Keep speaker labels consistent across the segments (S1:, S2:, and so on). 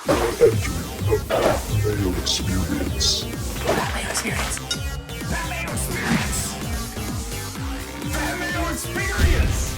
S1: The Pat Mayo Experience.
S2: Pat Mayo Experience. Pat Mayo Experience. Pat Mayo Experience.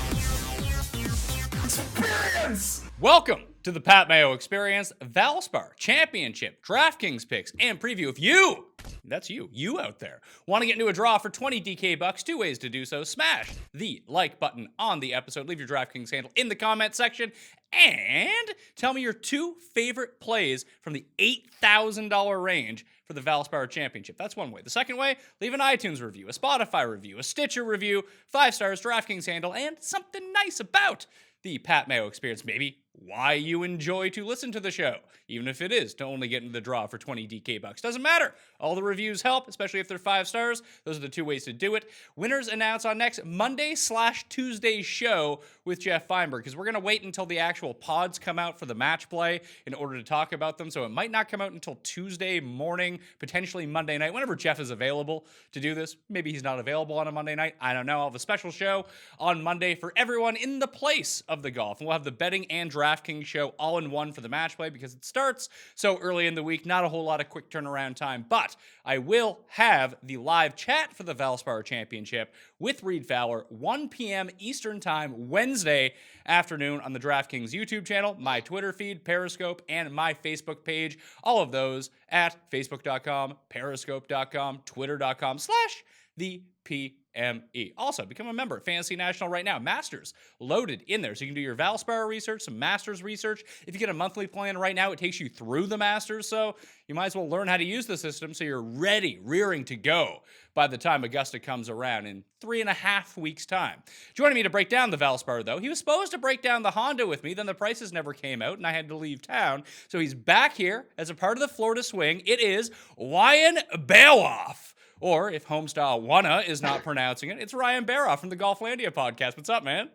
S2: Experience.
S3: Welcome to the Pat Mayo Experience, Valspar Championship, DraftKings picks, and preview. If you, that's you out there, want to get into a draw for 20 DK bucks, two ways to do so. Smash the like button on the episode. Leave your DraftKings handle in the comment section. And tell me your two favorite plays from the $8,000 range for the Valspar Championship. That's one way. The second way, leave an iTunes review, a Spotify review, a Stitcher review, 5 stars, DraftKings handle, and something nice about the Pat Mayo Experience. Maybe why you enjoy to listen to the show, even if it is to only get into the draw for 20 DK bucks. Doesn't matter. All the reviews help, especially if they're 5 stars. Those are the two ways to do it. Winners announced on next Monday/Tuesday show with Jeff Feinberg, because we're going to wait until the actual pods come out for the match play in order to talk about them. So it might not come out until Tuesday morning, potentially Monday night, whenever Jeff is available to do this. Maybe he's not available on a Monday night. I don't know. I'll have a special show on Monday for everyone in the place of the golf. And we'll have the betting and DraftKings show all in one for the match play because it starts so early in the week. Not a whole lot of quick turnaround time, but I will have the live chat for the Valspar Championship with Reed Fowler, 1 p.m. Eastern Time, Wednesday afternoon on the DraftKings YouTube channel, my Twitter feed, Periscope, and my Facebook page. All of those at facebook.com, periscope.com, twitter.com/the-PME. Also, become a member at Fantasy National right now. Masters loaded in there. So you can do your Valspar research, some Masters research. If you get a monthly plan right now, it takes you through the Masters. So you might as well learn how to use the system so you're ready, rearing to go by the time Augusta comes around in 3.5 weeks' time. Joining me to break down the Valspar, though, he was supposed to break down the Honda with me, then the prices never came out, and I had to leave town. So he's back here as a part of the Florida Swing. It is Ryan Baroff. Or, if Homestyle Wanna is not pronouncing it, it's Ryan Baroff from the Golflandia podcast. What's up, man?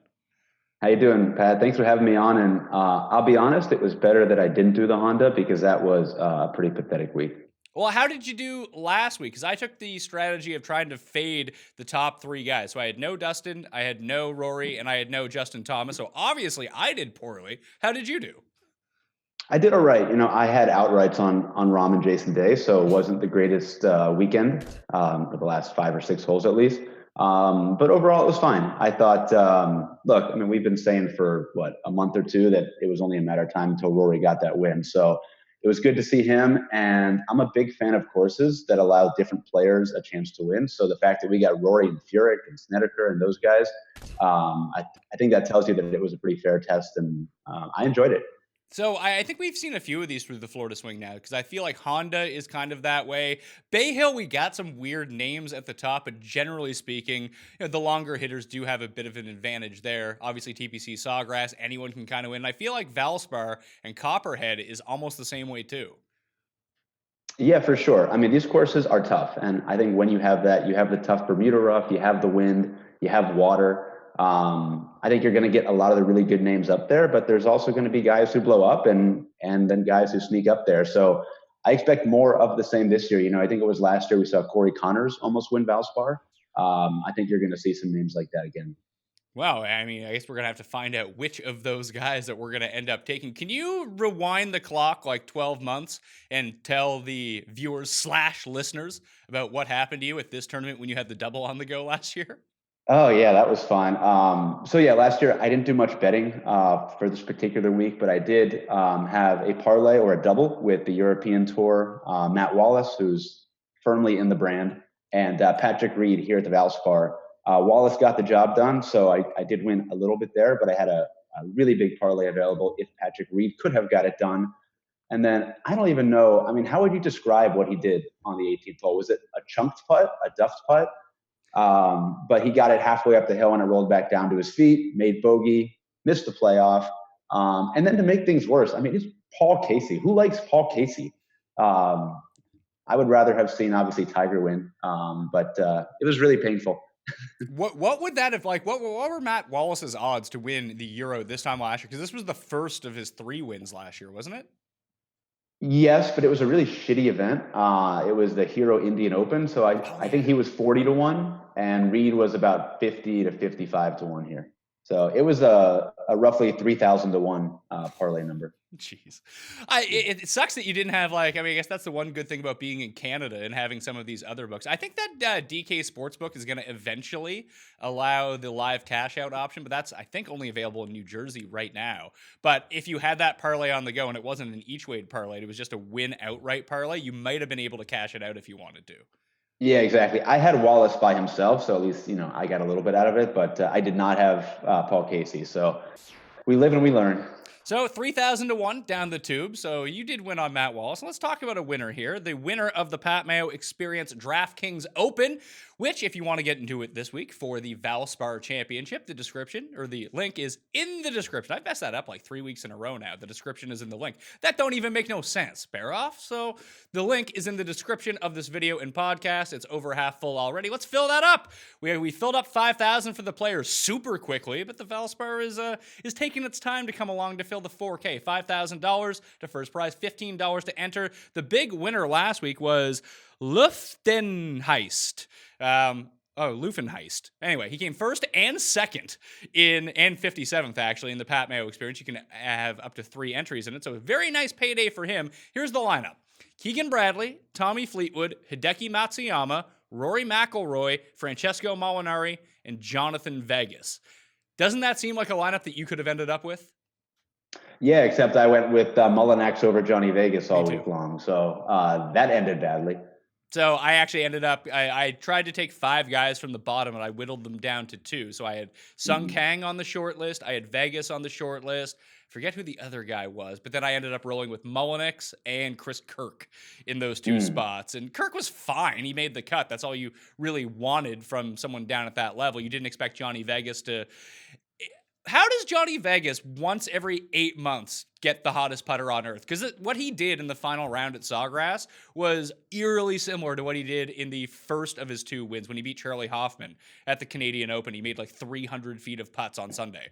S4: How you doing, Pat? Thanks for having me on. And I'll be honest, it was better that I didn't do the Honda because that was a pretty pathetic week.
S3: Well, how did you do last week? Because I took the strategy of trying to fade the top 3 guys. So I had no Dustin, I had no Rory, and I had no Justin Thomas. So obviously I did poorly. How did you do?
S4: I did all right. You know, I had outrights on Rahm and Jason Day, so it wasn't the greatest weekend for the last 5 or 6 holes at least. But overall, it was fine. I thought, look, I mean, we've been saying for, a month or two that it was only a matter of time until Rory got that win. So it was good to see him. And I'm a big fan of courses that allow different players a chance to win. So the fact that we got Rory and Furyk and Snedeker and those guys, I think that tells you that it was a pretty fair test. And I enjoyed it.
S3: So I think we've seen a few of these through the Florida Swing now, because I feel like Honda is kind of that way. Bay Hill, we got some weird names at the top, but generally speaking, the longer hitters do have a bit of an advantage there. Obviously, TPC Sawgrass, anyone can kind of win. I feel like Valspar and Copperhead is almost the same way too.
S4: Yeah, for sure. I mean, these courses are tough. And I think when you have that, you have the tough Bermuda rough, you have the wind, you have water. I think you're going to get a lot of the really good names up there, but there's also going to be guys who blow up and then guys who sneak up there. So I expect more of the same this year. I think it was last year we saw Corey Connors almost win Valspar. I think you're going to see some names like that again.
S3: Wow. I mean, I guess we're going to have to find out which of those guys that we're going to end up taking. Can you rewind the clock like 12 months and tell the viewers / listeners about what happened to you at this tournament when you had the double on the go last year?
S4: Oh, yeah, that was fun. So, yeah, last year I didn't do much betting for this particular week, but I did have a parlay or a double with the European Tour, Matt Wallace, who's firmly in the brand, and Patrick Reed here at the Valspar. Wallace got the job done, so I did win a little bit there, but I had a really big parlay available if Patrick Reed could have got it done. And then I don't even know, I mean, how would you describe what he did on the 18th hole? Was it a chunked putt, a duffed putt? But he got it halfway up the hill and it rolled back down to his feet, made bogey, missed the playoff. And then to make things worse, I mean, it's Paul Casey. Who likes Paul Casey? I would rather have seen, obviously, Tiger win, but it was really painful.
S3: What would that have like? What were Matt Wallace's odds to win the Euro this time last year? Because this was the first of his 3 wins last year, wasn't it?
S4: Yes, but it was a really shitty event. It was the Hero Indian Open, so I think he was 40-1, and Reed was about 50 to 55-1 here. So it was a roughly 3,000-1 parlay number.
S3: Jeez. It sucks that you didn't have I guess that's the one good thing about being in Canada and having some of these other books. I think that DK Sportsbook is going to eventually allow the live cash out option, but that's, I think, only available in New Jersey right now. But if you had that parlay on the go and it wasn't an each way parlay, it was just a win outright parlay, you might have been able to cash it out if you wanted to.
S4: Yeah, exactly. I had Wallace by himself, so at least, I got a little bit out of it, but I did not have Paul Casey. So we live and we learn.
S3: So 3,000 to 1 down the tube. So you did win on Matt Wallace. Let's talk about a winner here. The winner of the Pat Mayo Experience DraftKings Open, which, if you want to get into it this week for the Valspar Championship, the description or the link is in the description. I've messed that up like 3 weeks in a row now. The description is in the link. That don't even make no sense, Baroff. So the link is in the description of this video and podcast. It's over half full already. Let's fill that up. We filled up 5,000 for the players super quickly, but the Valspar is taking its time to come along to fill the 4K. $5,000 to first prize, $15 to enter. The big winner last week was Lufthanheist. Lufthanheist. Anyway, he came first and second and 57th actually in the Pat Mayo Experience. You can have up to 3 entries in it, so a very nice payday for him. Here's the lineup: Keegan Bradley, Tommy Fleetwood, Hideki Matsuyama, Rory McIlroy, Francesco Molinari, and Jonathan Vegas. Doesn't that seem like a lineup that you could have ended up with?
S4: Yeah, except I went with Mullinax over Johnny Vegas all week long, so that ended badly.
S3: So I actually ended up, I tried to take 5 guys from the bottom, and I whittled them down to 2. So I had Sung Kang on the short list. I had Vegas on the short list. Forget who the other guy was, but then I ended up rolling with Mullinix and Chris Kirk in those 2 spots. And Kirk was fine. He made the cut. That's all you really wanted from someone down at that level. You didn't expect Johnny Vegas to... How does Johnny Vegas once every 8 months get the hottest putter on earth? Because what he did in the final round at Sawgrass was eerily similar to what he did in the first of his 2 wins when he beat Charlie Hoffman at the Canadian Open. He made like 300 feet of putts on Sunday.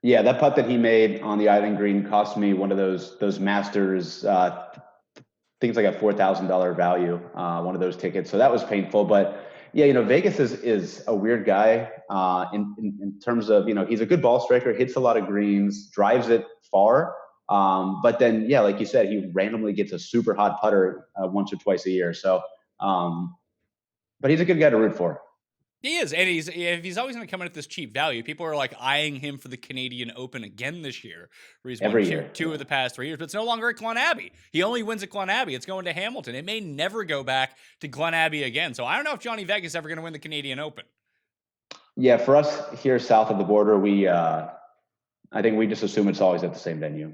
S4: Yeah, that putt that he made on the island green cost me one of those Masters things like a $4,000 value, one of those tickets. So that was painful, but. Yeah, Vegas is a weird guy in terms of, he's a good ball striker, hits a lot of greens, drives it far. But then, yeah, like you said, he randomly gets a super hot putter once or twice a year. So, but he's a good guy to root for.
S3: He is, and he's always going to come in at this cheap value. People are like eyeing him for the Canadian Open again this year, where he's won 2 of the past 3 years, but it's no longer at Glen Abbey. He only wins at Glen Abbey. It's going to Hamilton. It may never go back to Glen Abbey again. So I don't know if Johnny Vegas is ever going to win the Canadian Open.
S4: Yeah, for us here south of the border, I think we just assume it's always at the same venue.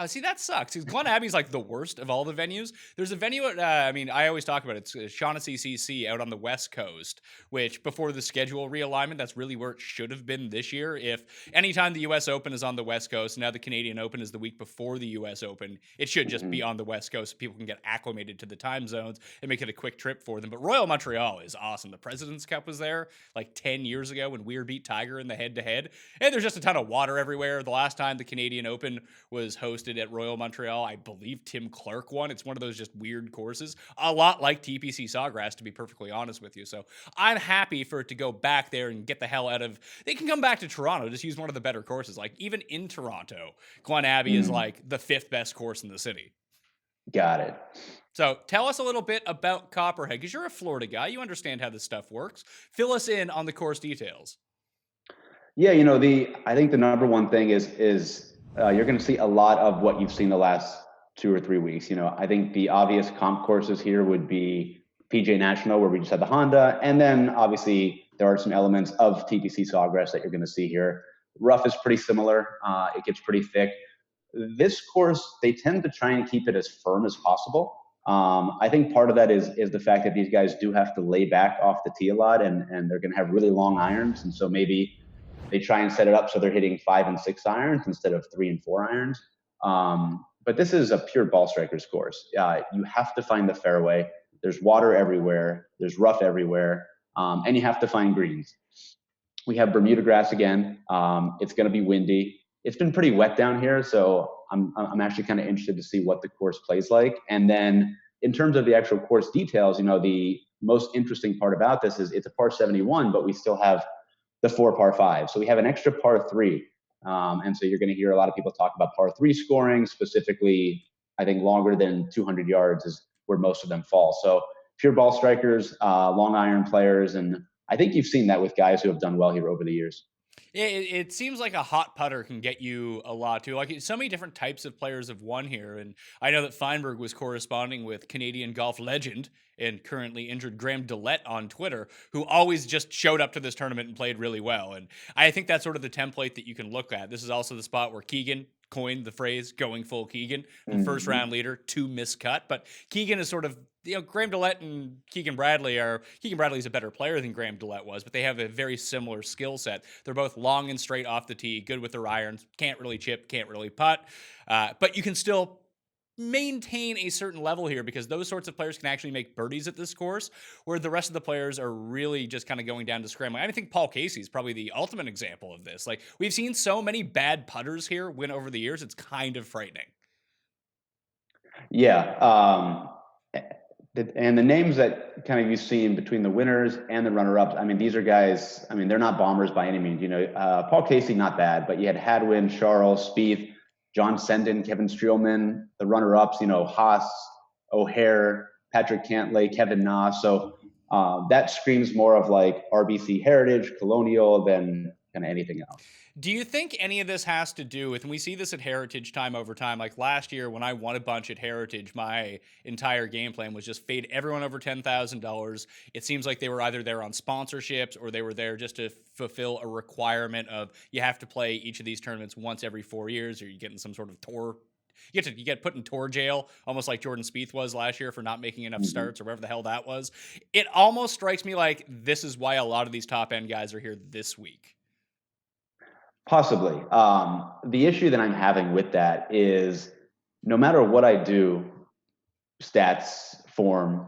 S3: See, that sucks. Glen Abbey's like the worst of all the venues. There's a venue at, I always talk about it. It's Shaughnessy CC out on the West Coast, which before the schedule realignment, that's really where it should have been this year. If anytime the U.S. Open is on the West Coast, now the Canadian Open is the week before the U.S. Open, it should just be on the West Coast so people can get acclimated to the time zones and make it a quick trip for them. But Royal Montreal is awesome. The President's Cup was there like 10 years ago when Weir beat Tiger in the head-to-head. And there's just a ton of water everywhere. The last time the Canadian Open was hosted at Royal Montreal, I believe Tim Clark won. It's one of those just weird courses, a lot like TPC Sawgrass, to be perfectly honest with you. So I'm happy for it to go back there and get the hell out of. They can come back to Toronto, just use one of the better courses. Like even in Toronto, Glen Abbey is like the 5th best course in the city. Got it. So tell us a little bit about Copperhead, because you're a Florida guy. You understand how this stuff works. Fill us in on the course details.
S4: Yeah, I think the number one thing is you're going to see a lot of what you've seen the last 2 or 3 weeks. I think the obvious comp courses here would be PJ National, where we just had the Honda. And then obviously there are some elements of TPC Sawgrass that you're going to see here. Rough is pretty similar. It gets pretty thick. This course, they tend to try and keep it as firm as possible. I think part of that is the fact that these guys do have to lay back off the tee a lot, and they're going to have really long irons. And so maybe they try and set it up so they're hitting 5 and 6 irons instead of 3 and 4 irons. But this is a pure ball striker's course. You have to find the fairway. There's water everywhere. There's rough everywhere. And you have to find greens. We have Bermuda grass again. It's going to be windy. It's been pretty wet down here, so I'm actually kind of interested to see what the course plays like. And then in terms of the actual course details, the most interesting part about this is it's a par 71, but we still have the 4 par 5. So we have an extra par 3 And so you're going to hear a lot of people talk about par 3 scoring, specifically, I think longer than 200 yards is where most of them fall. So pure ball strikers, long iron players, and I think you've seen that with guys who have done well here over the years.
S3: It seems like a hot putter can get you a lot too. Like so many different types of players have won here, and I know that Feinberg was corresponding with Canadian golf legend and currently injured Graham Dillette on Twitter, who always just showed up to this tournament and played really well. And I think that's sort of the template that you can look at. This is also the spot where Keegan coined the phrase "going full Keegan," first round leader, 2 miscut. But Keegan is sort of, Graham Dillette and Keegan Bradley's a better player than Graham Dillette was, but they have a very similar skill set. They're both long and straight off the tee, good with their irons, can't really chip, can't really putt, but you can still maintain a certain level here because those sorts of players can actually make birdies at this course, where the rest of the players are really just kind of going down to scrambling. I think Paul Casey is probably the ultimate example of this. Like, we've seen so many bad putters here win over the years, it's kind of frightening.
S4: Yeah. And the names that kind of you've seen between the winners and the runner-ups, I mean, these are guys, I mean, they're not bombers by any means. Paul Casey, not bad, but you had Hadwin, Charles, Spieth, John Senden, Kevin Streelman, the runner-ups, Haas, O'Hare, Patrick Cantlay, Kevin Na. So that screams more of like RBC Heritage, Colonial than kind of anything else.
S3: Do you think any of this has to do with, and we see this at Heritage time over time, like last year when I won a bunch at Heritage, my entire game plan was just fade everyone over $10,000. It seems like they were either there on sponsorships or they were there just to fulfill a requirement of you have to play each of these tournaments once every 4 years, or you get in some sort of tour. You get put in tour jail, almost like Jordan Spieth was last year for not making enough starts or whatever the hell that was. It almost strikes me like this is why a lot of these top end guys are here this week.
S4: Possibly. The issue that I'm having with that is no matter what I do, stats, form,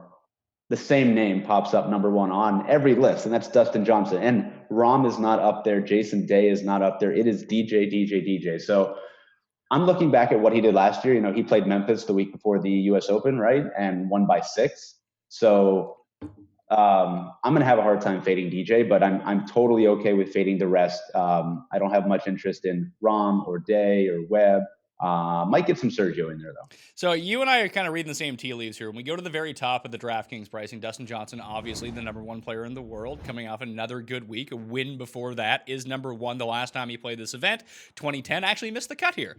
S4: the same name pops up number one on every list, and that's Dustin Johnson. And Rahm is not up there. Jason Day is not up there. It is DJ. So I'm looking back at what he did last year. He played Memphis the week before the U.S. Open, right, and won by 6. So I'm going to have a hard time fading DJ, but I'm totally okay with fading the rest. I don't have much interest in Rahm or Day or Webb. Might get some Sergio in there, though.
S3: So you and I are kind of reading the same tea leaves here. When we go to the very top of the DraftKings pricing, Dustin Johnson, obviously the number 1 player in the world, coming off another good week. A win before that, is number 1 the last time he played this event. 2010, actually missed the cut here.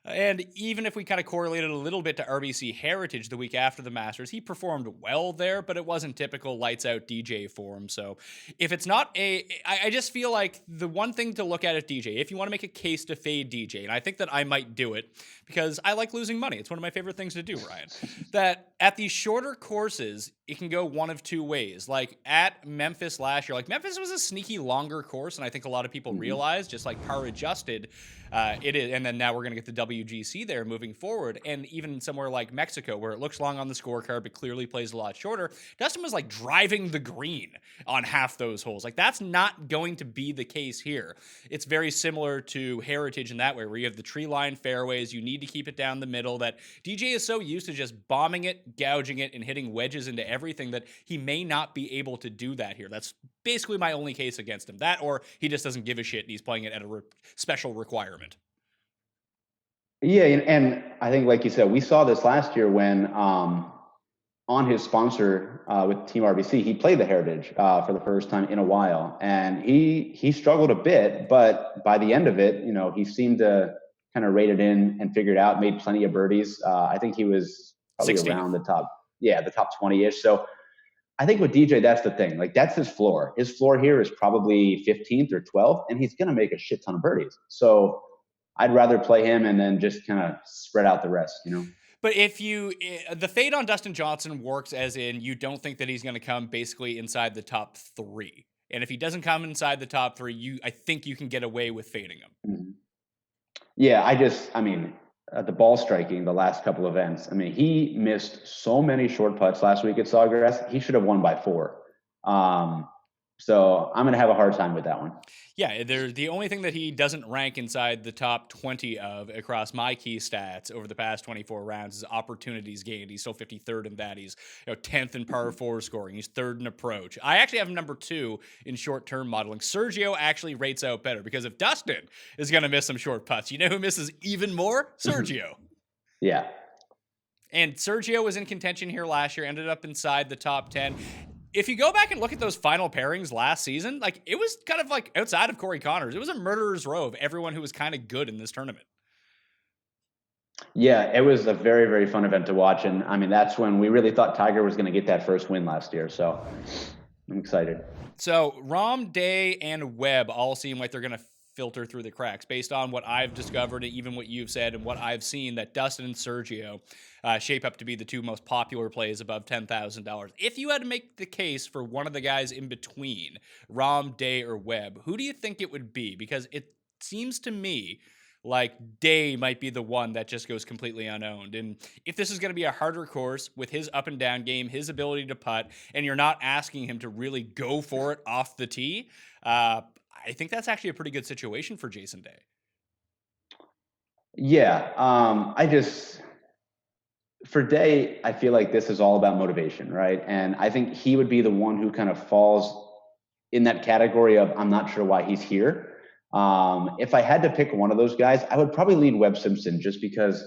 S3: And even if we kind of correlated a little bit to RBC Heritage the week after the Masters, he performed well there, but it wasn't typical lights out DJ form. So if it's not I just feel like the one thing to look at DJ, if you want to make a case to fade DJ, and I think that I might do it because I like losing money. It's one of my favorite things to do, Ryan. That at these shorter courses, it can go one of 2 ways. Like at Memphis last year, like Memphis was a sneaky longer course, and I think a lot of people realized, just like par adjusted, it is. And then now we're going to get the WGC there moving forward. And even somewhere like Mexico, where it looks long on the scorecard, but clearly plays a lot shorter, Dustin was like driving the green on half those holes. Like that's not going to be the case here. It's very similar to Heritage in that way, where you have the tree line fairways. You need to keep it down the middle. That DJ is so used to just bombing it, gouging it, and hitting wedges into everything that he may not be able to do that here. That's basically my only case against him. That, or he just doesn't give a shit and he's playing it at a special requirement.
S4: Yeah, and I think, like you said, we saw this last year when on his sponsor with Team RBC, he played the Heritage for the first time in a while, and he struggled a bit, but by the end of it, he seemed to kind of rate it in and figure it out, made plenty of birdies. I think he was probably
S3: 16.
S4: around the top 20-ish. So I think with DJ, that's the thing. Like, that's his floor. His floor here is probably 15th or 12th, and he's going to make a shit ton of birdies. So I'd rather play him and then just kind of spread out the rest,
S3: But if the fade on Dustin Johnson works as in you don't think that he's going to come basically inside the top 3. And if he doesn't come inside the top 3, I think you can get away with fading him.
S4: Mm-hmm. Yeah, the ball striking the last couple events. He missed so many short putts last week at Sawgrass. He should have won by 4. So I'm going to have a hard time with that one.
S3: Yeah, they're the only thing that he doesn't rank inside the top 20 of across my key stats over the past 24 rounds is opportunities gained. He's still 53rd in that. He's 10th in par 4 scoring. He's 3rd in approach. I actually have him number 2 in short-term modeling. Sergio actually rates out better because if Dustin is going to miss some short putts, you know who misses even more? Sergio.
S4: Yeah.
S3: And Sergio was in contention here last year, ended up inside the top 10. If you go back and look at those final pairings last season, like it was kind of like outside of Corey Connors, it was a murderer's row of everyone who was kind of good in this tournament.
S4: Yeah, it was a very, very fun event to watch. And I mean, that's when we really thought Tiger was going to get that first win last year. So I'm excited.
S3: So Rahm, Day, and Webb all seem like they're going to filter through the cracks based on what I've discovered and even what you've said and what I've seen, that Dustin and Sergio shape up to be the two most popular plays above $10,000. If you had to make the case for one of the guys in between, Rahm, Day, or Webb, who do you think it would be? Because it seems to me like Day might be the one that just goes completely unowned. And if this is going to be a harder course with his up and down game, his ability to putt, and you're not asking him to really go for it off the tee, I think that's actually a pretty good situation for Jason Day.
S4: Yeah. For Day, I feel like this is all about motivation, right? And I think he would be the one who kind of falls in that category of, I'm not sure why he's here. If I had to pick one of those guys, I would probably lean Webb Simpson, just because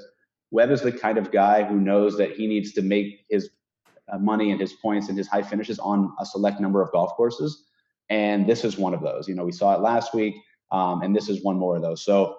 S4: Webb is the kind of guy who knows that he needs to make his money and his points and his high finishes on a select number of golf courses. And this is one of those. We saw it last week, and this is one more of those. So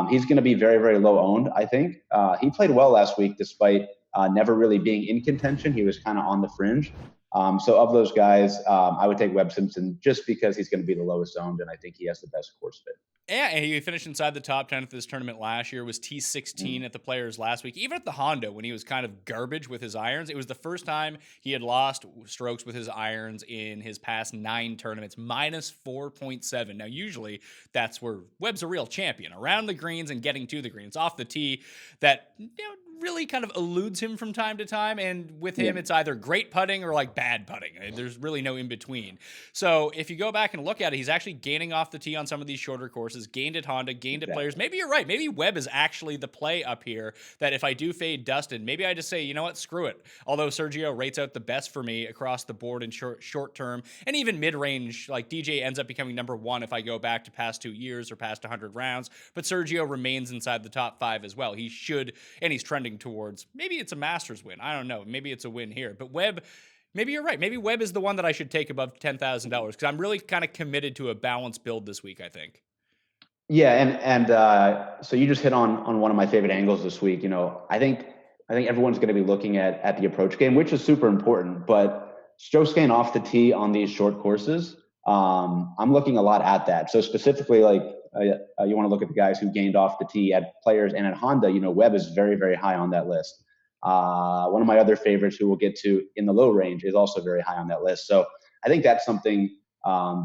S4: he's going to be very, very low owned, I think. He played well last week despite never really being in contention. He was kind of on the fringe. So of those guys, I would take Webb Simpson just because he's going to be the lowest owned, and I think he has the best course fit.
S3: Yeah, and he finished inside the top 10 at this tournament last year, was T16 at the Players last week. Even at the Honda, when he was kind of garbage with his irons, it was the first time he had lost strokes with his irons in his past 9 tournaments, minus 4.7. Now, usually that's where Webb's a real champion, around the greens and getting to the greens. Off the tee, that really kind of eludes him from time to time, and with him it's either great putting or like bad putting. There's really no in between. So if you go back and look at it, he's actually gaining off the tee on some of these shorter courses, gained at Honda, gained at Players. Maybe you're right. Maybe Webb is actually the play up here, that if I do fade Dustin, maybe I just say, you know what, screw it. Although Sergio rates out the best for me across the board in short term and even mid-range, like DJ ends up becoming number 1 if I go back to past 2 years or past 100 rounds, but Sergio remains inside the top 5 as well. He should, and he's trending towards, maybe it's a Masters win. I don't know. Maybe it's a win here. But Webb, maybe you're right. Maybe Webb is the one that I should take above $10,000 because I'm really kind of committed to a balanced build this week, I think.
S4: Yeah, and so you just hit on one of my favorite angles this week. I think everyone's going to be looking at the approach game, which is super important, but strokes gained off the tee on these short courses, I'm looking a lot at that. So specifically, like you want to look at the guys who gained off the tee at Players and at Honda. Webb is very, very high on that list. One of my other favorites, who we'll get to in the low range, is also very high on that list. So I think that's something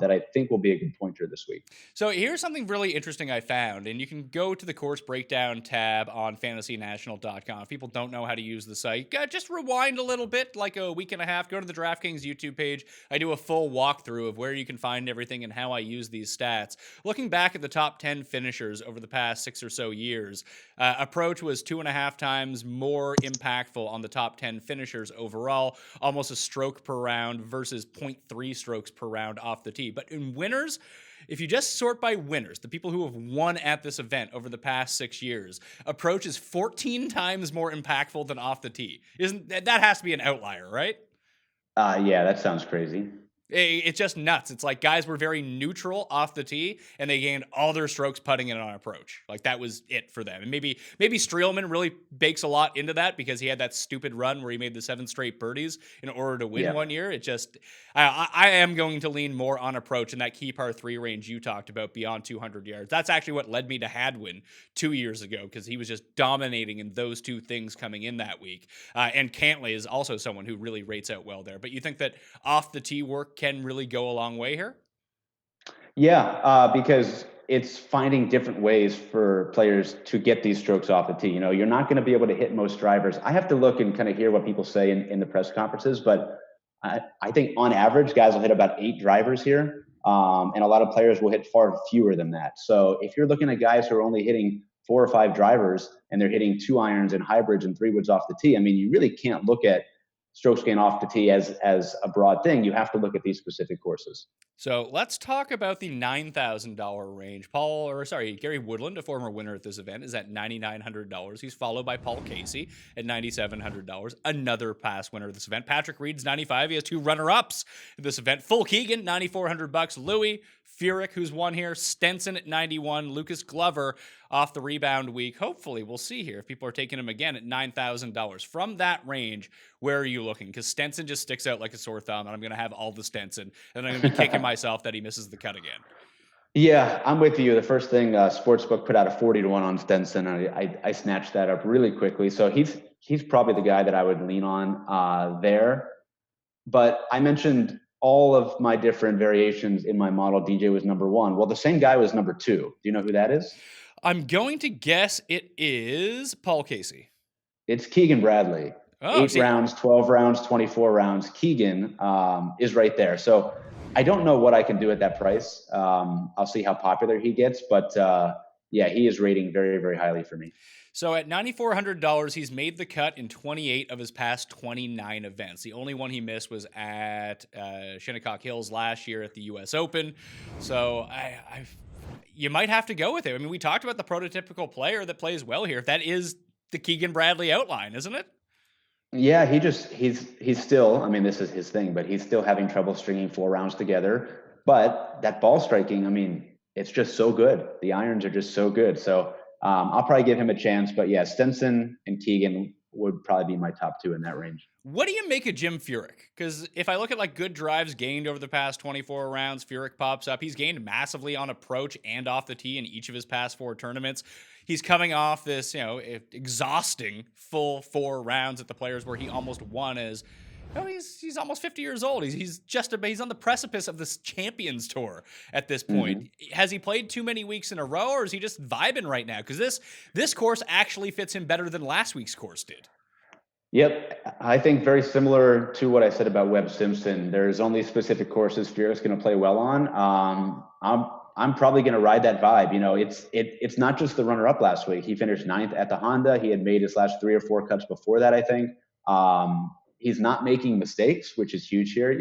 S4: that I think will be a good pointer this week.
S3: So here's something really interesting I found, and you can go to the course breakdown tab on fantasynational.com. If people don't know how to use the site, just rewind a little bit, like a week and a half, go to the DraftKings YouTube page. I do a full walkthrough of where you can find everything and how I use these stats. Looking back at the top 10 finishers over the past 6 or so years, approach was 2.5 times more impactful on the top 10 finishers overall, almost a stroke per round versus 0.3 strokes per round off the tee. But in winners, if you just sort by winners, the people who have won at this event over the past 6 years, approach is 14 times more impactful than off the tee. That has to be an outlier, right?
S4: Yeah, that sounds crazy.
S3: It's just nuts. It's like guys were very neutral off the tee, and they gained all their strokes putting it on approach. Like that was it for them. And maybe Streelman really bakes a lot into that because he had that stupid run where he made the 7 straight birdies in order to win one year. It just, I am going to lean more on approach in that key par 3 range you talked about beyond 200 yards. That's actually what led me to Hadwin 2 years ago, because he was just dominating in those two things coming in that week. And Cantlay is also someone who really rates out well there. But you think that off the tee work can really go a long way here?
S4: Yeah, because it's finding different ways for players to get these strokes off the tee. You're not going to be able to hit most drivers. I have to look and kind of hear what people say in the press conferences, but I think on average, guys will hit about 8 drivers here. And a lot of players will hit far fewer than that. So if you're looking at guys who are only hitting 4 or 5 drivers and they're hitting 2 irons and hybrids and 3 woods off the tee, I mean, you really can't look at strokes gained off the tee as a broad thing. You have to look at these specific courses.
S3: So let's talk about the $9,000 range. Gary Woodland, a former winner at this event, is at $9,900. He's followed by Paul Casey at $9,700, another past winner of this event. Patrick Reed's $95. He has 2 runner-ups at this event. Full Keegan, $9,400. Louis Furyk, who's won here. Stenson at $91. Lucas Glover off the rebound week. Hopefully, we'll see here if people are taking him again at $9,000. From that range, where are you looking? Because Stenson just sticks out like a sore thumb, and I'm going to have all the Stenson, and I'm going to be kicking myself that he misses the cut again.
S4: Yeah, I'm with you. The first thing, Sportsbook put out a 40-1 on Stenson. I snatched that up really quickly. So he's probably the guy that I would lean on there. But I mentioned all of my different variations in my model. DJ was number 1. Well, the same guy was number 2. Do you know who that is?
S3: I'm going to guess it is Paul Casey.
S4: It's Keegan Bradley. 8 rounds, 12 rounds, 24 rounds. Keegan is right there. So I don't know what I can do at that price. I'll see how popular he gets. But yeah, he is rating very, very highly for me.
S3: So at $9,400, he's made the cut in 28 of his past 29 events. The only one he missed was at Shinnecock Hills last year at the U.S. Open. So you might have to go with it. I mean, we talked about the prototypical player that plays well here. That is the Keegan Bradley outline, isn't it?
S4: Yeah, he's still, I mean, this is his thing, but he's still having trouble stringing 4 rounds together. But that ball striking, I mean, it's just so good. The irons are just so good. So I'll probably give him a chance. But yeah, Stenson and Keegan would probably be my top 2 in that range.
S3: What do you make of Jim Furyk? Because if I look at like good drives gained over the past 24 rounds, Furyk pops up. He's gained massively on approach and off the tee in each of his past 4 tournaments. He's coming off this, exhausting full 4 rounds at the Players where he almost won as, he's almost 50 years old. He's on the precipice of this Champions Tour at this point. Mm-hmm. Has he played too many weeks in a row, or is he just vibing right now? Because this course actually fits him better than last week's course did.
S4: Yep. I think very similar to what I said about Webb Simpson. There's only specific courses Furyk's going to play well on. I'm probably going to ride that vibe. It's not just the runner-up last week. He finished 9th at the Honda. He had made his last 3 or 4 cuts before that, I think. He's not making mistakes, which is huge here.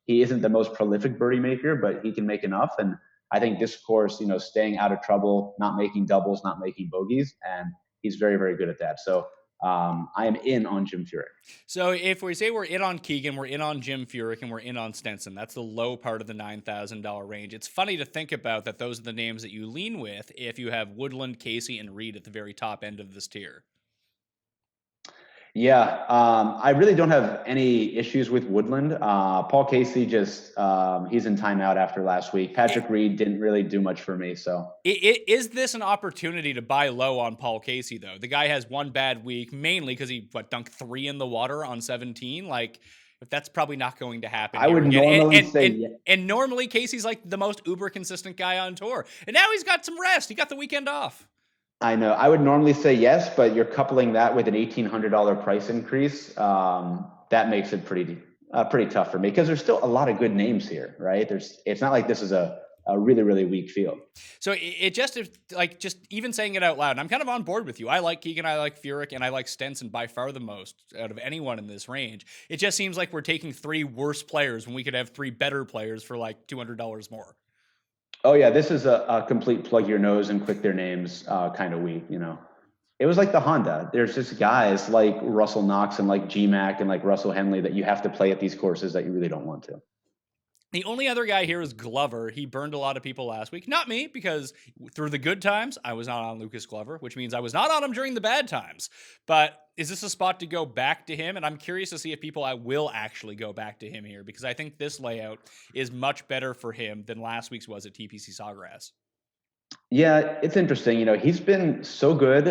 S4: He isn't the most prolific birdie maker, but he can make enough. And I think this course, staying out of trouble, not making doubles, not making bogeys, and he's very, very good at that. So I am in on Jim Furyk.
S3: So if we say we're in on Keegan, we're in on Jim Furyk, and we're in on Stenson, that's the low part of the $9,000 range. It's funny to think about that those are the names that you lean with if you have Woodland, Casey, and Reed at the very top end of this tier.
S4: Yeah, I really don't have any issues with Woodland. Paul Casey just, he's in timeout after last week. Patrick Reed didn't really do much for me. So
S3: is this an opportunity to buy low on Paul Casey, though? The guy has one bad week, mainly because he dunked 3 in the water on 17. Like, if that's probably not going to happen.
S4: I would normally say
S3: and normally Casey's like the most uber consistent guy on tour. And now he's got some rest. He got the weekend off.
S4: I know. I would normally say yes, but you're coupling that with an $1,800 price increase. That makes it pretty tough for me because there's still a lot of good names here, right? It's not like this is a really, really weak field.
S3: So it just even saying it out loud, and I'm kind of on board with you. I like Keegan, I like Furyk, and I like Stenson by far the most out of anyone in this range. It just seems like we're taking 3 worse players when we could have 3 better players for like $200 more.
S4: Oh yeah, this is a complete plug your nose and click their names kind of week. It was like the Honda. There's just guys like Russell Knox and like G-Mac and like Russell Henley that you have to play at these courses that you really don't want to.
S3: The only other guy here is Glover. He burned a lot of people last week. Not me, because through the good times, I was not on Lucas Glover, which means I was not on him during the bad times. But is this a spot to go back to him? And I'm curious to see if people will actually go back to him here, because I think this layout is much better for him than last week's was at TPC Sawgrass.
S4: Yeah, it's interesting. He's been so good,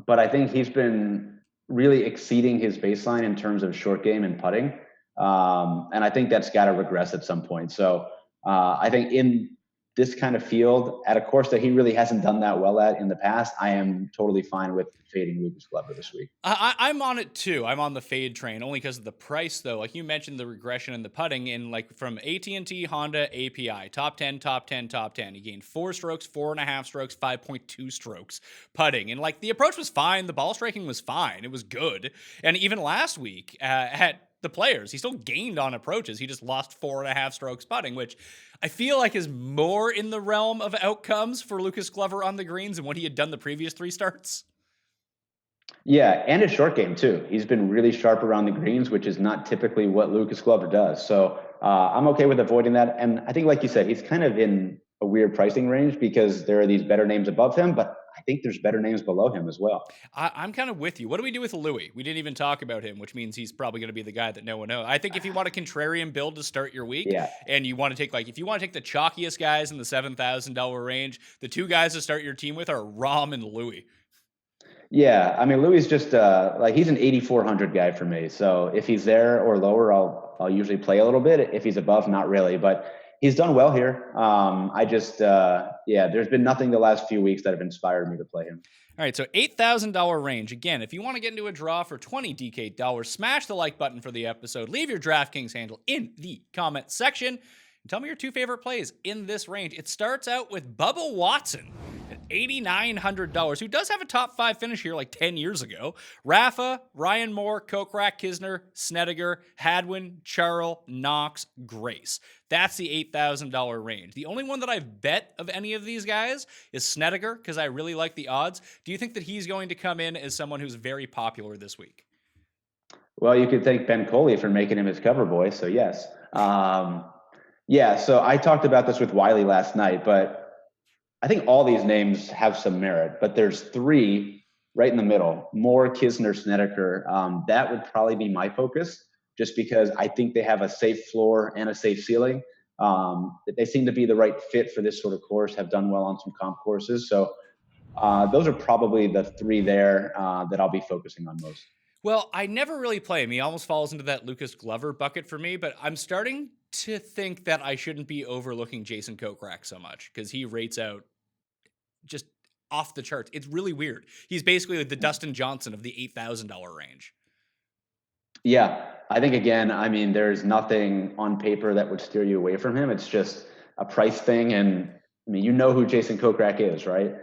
S4: but I think he's been really exceeding his baseline in terms of short game and putting. And I think that's got to regress at some point. So I think in this kind of field at a course that he really hasn't done that well at in the past, I am totally fine with fading Lucas Glover this week.
S3: I'm on it too. I'm on the fade train only because of the price, though. Like you mentioned, the regression and the putting in like from AT&T, Honda, API, top 10, top 10, top 10. He gained 4 strokes, 4.5 strokes, 5.2 strokes putting. And like the approach was fine. The ball striking was fine. It was good. And even last week at the Players, he still gained on approaches. He just lost 4.5 strokes putting, which I feel like is more in the realm of outcomes for Lucas Glover on the greens than what he had done the previous 3 starts.
S4: Yeah, and his short game too. He's been really sharp around the greens, which is not typically what Lucas Glover does. So I'm okay with avoiding that. And I think, like you said, he's kind of in a weird pricing range because there are these better names above him, but I think there's better names below him as well.
S3: I'm kind of with you. What do we do with Louis? We didn't even talk about him, which means he's probably going to be the guy that no one knows. I think if you want a contrarian build to start your week, and you want to take if you want to take the chalkiest guys in the $7,000 range, the 2 guys to start your team with are Rahm and Louis.
S4: Yeah, I mean, Louis is just he's an 8,400 guy for me. So if he's there or lower, I'll usually play a little bit. If he's above, not really. But he's done well here. There's been nothing the last few weeks that have inspired me to play him.
S3: All right, so $8,000 range. Again, if you want to get into a draw for $20 DK dollars, smash the like button for the episode. Leave your DraftKings handle in the comment section. And tell me your 2 favorite plays in this range. It starts out with Bubba Watson at $8,900, who does have a top 5 finish here like 10 years ago. Rafa, Ryan Moore, Kokrak, Kisner, Snedeker, Hadwin, Charles, Knox, Grace. That's the $8,000 range. The only one that I've bet of any of these guys is Snedeker because I really like the odds. Do you think that he's going to come in as someone who's very popular this week?
S4: Well, you could thank Ben Coley for making him his cover boy, so yes. So I talked about this with Wiley last night, but I think all these names have some merit, but there's 3 right in the middle, Moore, Kisner, Snedeker. That would probably be my focus just because I think they have a safe floor and a safe ceiling. They seem to be the right fit for this sort of course, have done well on some comp courses. So those are probably the 3 there that I'll be focusing on most.
S3: Well, I never really play him. He almost falls into that Lucas Glover bucket for me, but I'm starting to think that I shouldn't be overlooking Jason Kokrak so much because he rates out just off the charts. It's really weird. He's basically like the Dustin Johnson of the $8,000 range.
S4: Yeah, I think, again, I mean, there's nothing on paper that would steer you away from him. It's just a price thing. And I mean, you know who Jason Kokrak is, right?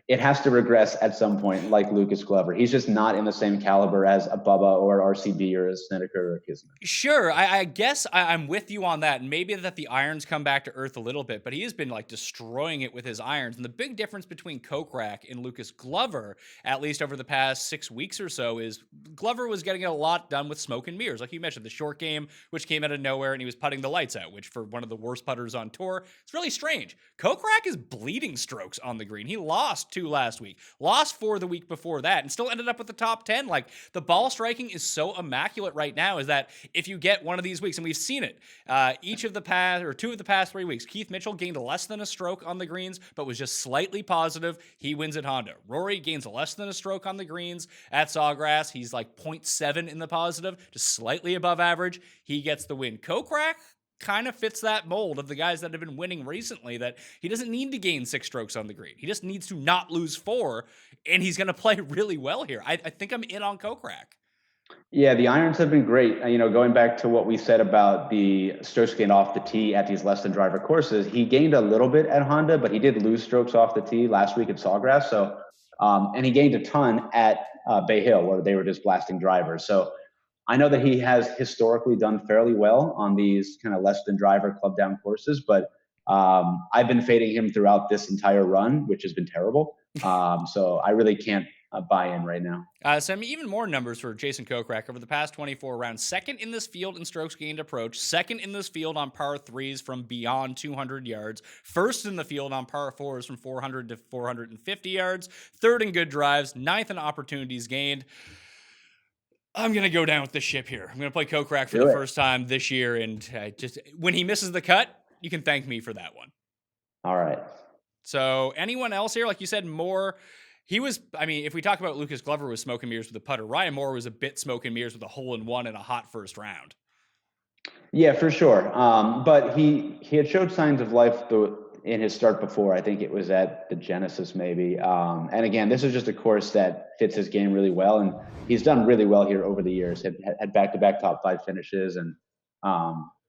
S4: It has to regress at some point, like Lucas Glover. He's just not in the same caliber as a Bubba or RCB or a Snedeker or a Kisner.
S3: Sure, I guess I'm with you on that. And maybe that the irons come back to earth a little bit, but he has been like destroying it with his irons. And the big difference between Kokrak and Lucas Glover, at least over the past 6 weeks or so, is Glover was getting a lot done with smoke and mirrors. Like you mentioned, the short game, which came out of nowhere, and he was putting the lights out, which for one of the worst putters on tour, it's really strange. Kokrak is bleeding strokes on the green. He lost 2 last week, lost 4 the week before that, and still ended up with the top 10. Like, the ball striking is so immaculate right now is that if you get one of these weeks, and we've seen it, 2 of the past 3 weeks, Keith Mitchell gained less than a stroke on the greens, but was just slightly positive. He wins at Honda. Rory gains less than a stroke on the greens at Sawgrass. He's like 0.7 in the positive, just slightly above average. He gets the win. Kokrak kind of fits that mold of the guys that have been winning recently, that he doesn't need to gain 6 strokes on the green. He just needs to not lose 4, and he's going to play really well here. I think I'm in on Kokrak.
S4: Yeah, the irons have been great. Going back to what we said about the strokes gained off the tee at these less than driver courses, he gained a little bit at Honda, but he did lose strokes off the tee last week at Sawgrass. So, and he gained a ton at Bay Hill, where they were just blasting drivers. So I know that he has historically done fairly well on these kind of less than driver club down courses, but I've been fading him throughout this entire run, which has been terrible. So I really can't buy in right now.
S3: Some even more numbers for Jason Kokrak over the past 24 rounds. Second in this field in strokes gained approach. Second in this field on par 3s from beyond 200 yards. First in the field on par 4s from 400 to 450 yards. Third in good drives. Ninth in opportunities gained. I'm going to go down with the ship here. I'm going to play Kokrak for the first time this year, and just when he misses the cut, you can thank me for that one.
S4: All right.
S3: So anyone else here? Like you said, Moore, he was, if we talk about Lucas Glover was smoke and mirrors with a putter, Ryan Moore was a bit smoke and mirrors with a hole-in-one and a hot first round.
S4: Yeah, for sure. But he had showed signs of life in his start before. I think it was at the Genesis maybe. And again, this is just a course that fits his game really well, and he's done really well here over the years. Had back-to-back top 5 finishes, and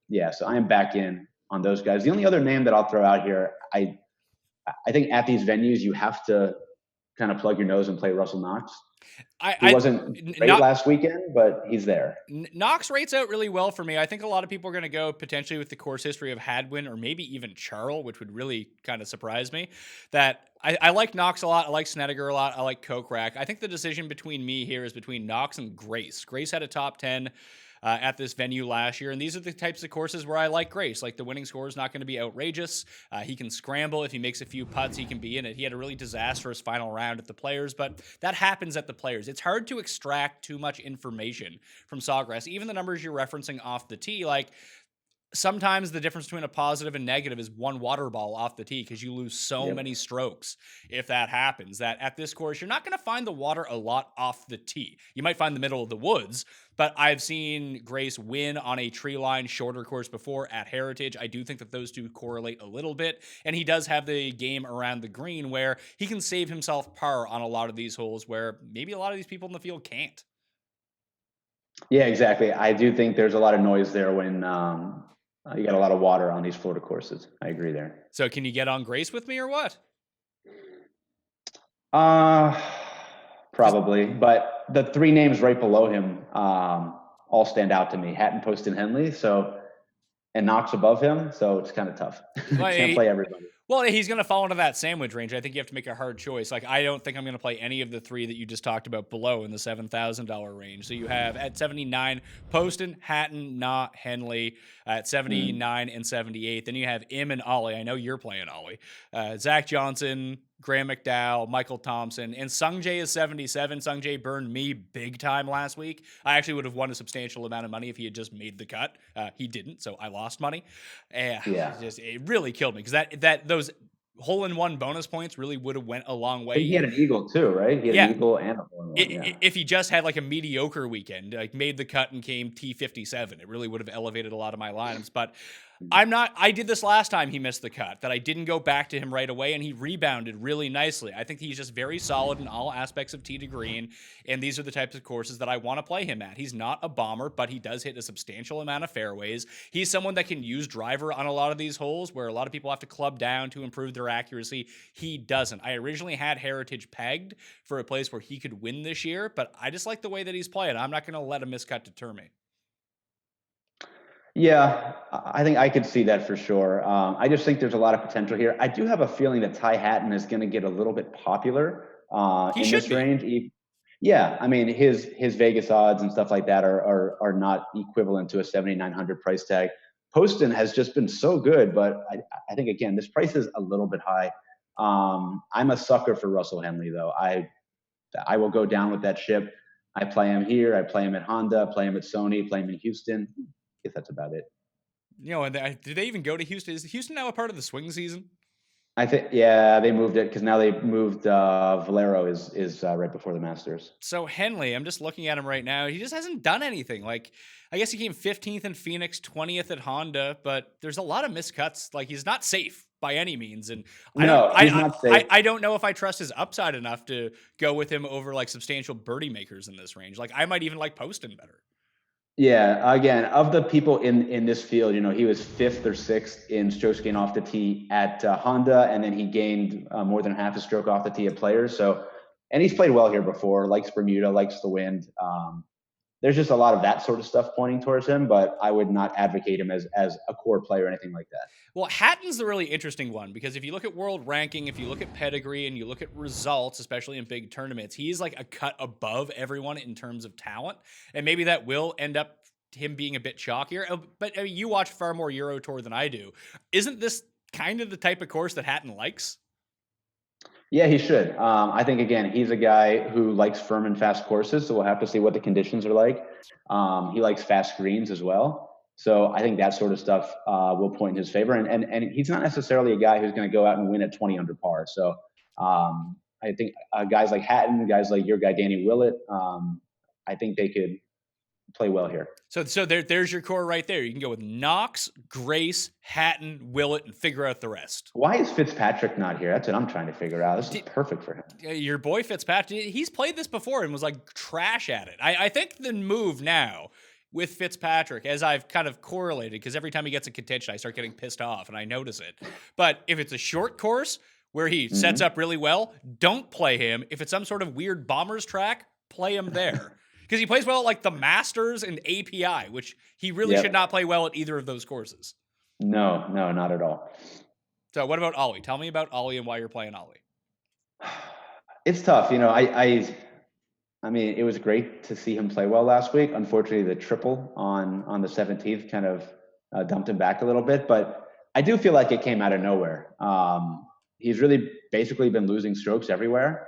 S4: yeah. So I am back in on those guys. The only other name that I'll throw out here, I think at these venues you have to kind of plug your nose and play Russell Knox. He wasn't great last weekend, but he's there.
S3: Knox rates out really well for me. I think a lot of people are going to go potentially with the course history of Hadwin or maybe even Charles, which would really kind of surprise me. That I like Knox a lot. I like Snedeker a lot. I like Kokrak. I think the decision between me here is between Knox and Grace. Grace had a top 10 at this venue last year. And these are the types of courses where I like Grace. Like, the winning score is not going to be outrageous. He can scramble. If he makes a few putts, he can be in it. He had a really disastrous final round at the Players, but that happens at the Players. It's hard to extract too much information from Sawgrass. Even the numbers you're referencing off the tee, like, sometimes the difference between a positive and negative is one water ball off the tee, because you lose so many strokes if that happens. That at this course, you're not going to find the water a lot off the tee. You might find the middle of the woods, but I've seen Grace win on a tree line shorter course before at Heritage. I do think that those two correlate a little bit, and he does have the game around the green where he can save himself par on a lot of these holes where maybe a lot of these people in the field can't.
S4: Yeah, exactly. I do think there's a lot of noise there when you got a lot of water on these Florida courses. I agree there.
S3: So can you get on Grace with me or what?
S4: Probably. But the 3 names right below him all stand out to me. Hatton, Post, and Henley. And Knox above him. So it's kind of tough. Can't play everybody.
S3: Well, he's going to fall into that sandwich range. I think you have to make a hard choice. Like, I don't think I'm going to play any of the 3 that you just talked about below in the $7,000 range. So you have at 79, Poston, Hatton, Knott, Henley at 79 and 78. Then you have Im and Ollie. I know you're playing Ollie. Zach Johnson, Graham McDowell, Michael Thompson, and Sungjae is 77. Sungjae burned me big time last week. I actually would have won a substantial amount of money if he had just made the cut. He didn't, so I lost money. It really killed me, because those hole-in-one bonus points really would have went a long way.
S4: He had an eagle too, right? He had an eagle and a hole-in-one.
S3: If he just had like a mediocre weekend, like made the cut and came T57, it really would have elevated a lot of my lineups. But I did this last time he missed the cut, that I didn't go back to him right away, and he rebounded really nicely. I think he's just very solid in all aspects of tee to green, and these are the types of courses that I want to play him at. He's not a bomber, but he does hit a substantial amount of fairways. He's someone that can use driver on a lot of these holes where a lot of people have to club down to improve their accuracy. He doesn't. I originally had Heritage pegged for a place where he could win this year, but I just like the way that he's playing. I'm not going to let a miscut deter me.
S4: Yeah, I think I could see that for sure. I just think there's a lot of potential here. I do have a feeling that Ty Hatton is going to get a little bit popular in this range. Yeah, I mean, his Vegas odds and stuff like that are not equivalent to a 7,900 price tag. Poston has just been so good, but I think, again, this price is a little bit high. I'm a sucker for Russell Henley, though. I will go down with that ship. I play him here. I play him at Honda, play him at Sony, play him in Houston. I guess that's about it.
S3: You know, and did they even go to Houston? Is Houston now a part of the swing season?
S4: I think, yeah, they moved it because now they moved Valero is right before the Masters.
S3: So Henley, I'm just looking at him right now. He just hasn't done anything. Like, I guess he came 15th in Phoenix, 20th at Honda, but there's a lot of miscuts. Like, he's not safe by any means. And
S4: he's not safe.
S3: I don't know if I trust his upside enough to go with him over like substantial birdie makers in this range. Like, I might even like Poston better.
S4: Yeah, again, of the people in this field, you know, he was 5th or 6th in strokes gained off the tee at Honda, and then he gained more than half a stroke off the tee at Players. So, and he's played well here before, likes Bermuda, likes the wind. There's just a lot of that sort of stuff pointing towards him, but I would not advocate him as a core player or anything like that.
S3: Well, Hatton's the really interesting one, because if you look at world ranking, if you look at pedigree, and you look at results, especially in big tournaments, he's like a cut above everyone in terms of talent. And maybe that will end up him being a bit chalkier. But I mean, you watch far more Euro Tour than I do. Isn't this kind of the type of course that Hatton likes?
S4: Yeah, he should. I think, again, he's a guy who likes firm and fast courses, so we'll have to see what the conditions are like. He likes fast greens as well. So I think that sort of stuff will point in his favor. And he's not necessarily a guy who's going to go out and win at 20 under par. So I think guys like Hatton, guys like your guy Danny Willett, I think they could play well here.
S3: So there's your core right there. You can go with Knox, Grace, Hatton, Willett, and figure out the rest.
S4: Why is Fitzpatrick not here? That's what I'm trying to figure out. This is perfect for him.
S3: Your boy Fitzpatrick, he's played this before and was like trash at it. I think the move now with Fitzpatrick, as I've kind of correlated, because every time he gets a contention, I start getting pissed off and I notice it. But if it's a short course where he sets up really well, don't play him. If it's some sort of weird bombers track, play him there. Because he plays well at like the Masters and API, which he really should not play well at either of those courses.
S4: No, not at all.
S3: So what about Ollie? Tell me about Ollie and why you're playing Ollie.
S4: It's tough. I mean, it was great to see him play well last week. Unfortunately, the triple on the 17th kind of dumped him back a little bit, but I do feel like it came out of nowhere. He's really basically been losing strokes everywhere.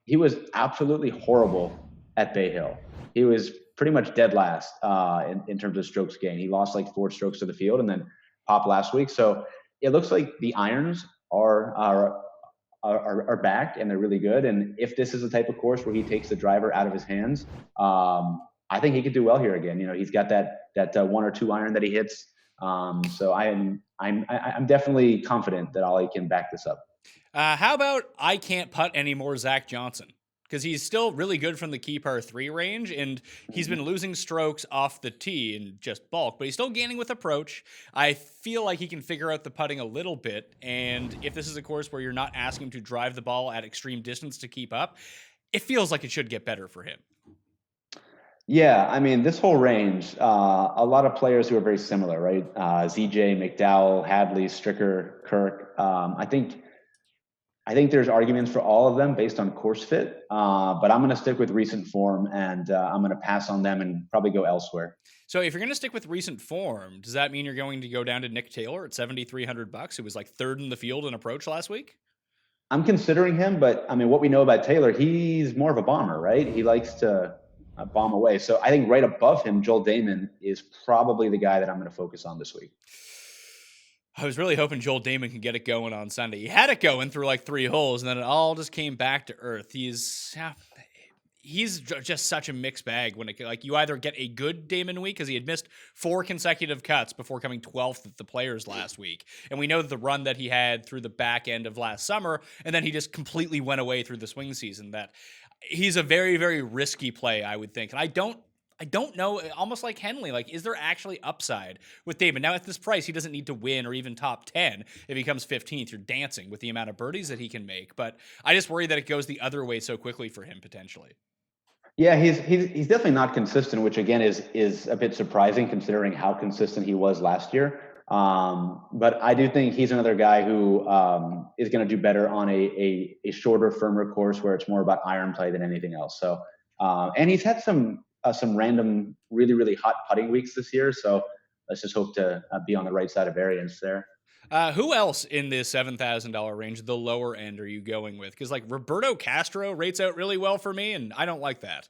S4: He was absolutely horrible at Bay Hill. He was pretty much dead last in terms of strokes gained. He lost like 4 strokes to the field and then popped last week. So it looks like the irons are back and they're really good. And if this is the type of course where he takes the driver out of his hands, I think he could do well here again. He's got that 1 or 2 iron that he hits. So I'm definitely confident that Ollie can back this up.
S3: How about I can't putt anymore, Zach Johnson? Because he's still really good from the key par 3 range, and he's been losing strokes off the tee in just bulk, but he's still gaining with approach. I feel like he can figure out the putting a little bit, and if this is a course where you're not asking him to drive the ball at extreme distance to keep up, it feels like it should get better for him.
S4: Yeah, I mean, this whole range, a lot of players who are very similar, right? ZJ, McDowell, Hadley, Stricker, Kirk. I think there's arguments for all of them based on course fit, but I'm going to stick with recent form, and I'm going to pass on them and probably go elsewhere.
S3: So if you're going to stick with recent form, does that mean you're going to go down to Nick Taylor at $7,300, who was like 3rd in the field in approach last week?
S4: I'm considering him, but I mean, what we know about Taylor, he's more of a bomber, right? He likes to bomb away. So I think right above him, Joel Damon is probably the guy that I'm going to focus on this week.
S3: I was really hoping Joel Damon could get it going on Sunday. He had it going through like 3 holes, and then it all just came back to earth. He's just such a mixed bag when it like you either get a good Damon week because he had missed 4 consecutive cuts before coming 12th at the Players last week, and we know the run that he had through the back end of last summer, and then he just completely went away through the swing season. That he's a very, very risky play, I would think, and I don't know, almost like Henley, like, is there actually upside with Damon? Now, at this price, he doesn't need to win or even top 10. If he comes 15th, you're dancing with the amount of birdies that he can make. But I just worry that it goes the other way so quickly for him, potentially.
S4: Yeah, he's definitely not consistent, which, again, is a bit surprising considering how consistent he was last year. But I do think he's another guy who is going to do better on a shorter, firmer course where it's more about iron play than anything else. So, and he's had some random, really, really hot putting weeks this year. So let's just hope to be on the right side of variance there.
S3: Who else in this $7,000 range, the lower end, are you going with? Because like Roberto Castro rates out really well for me, and I don't like that.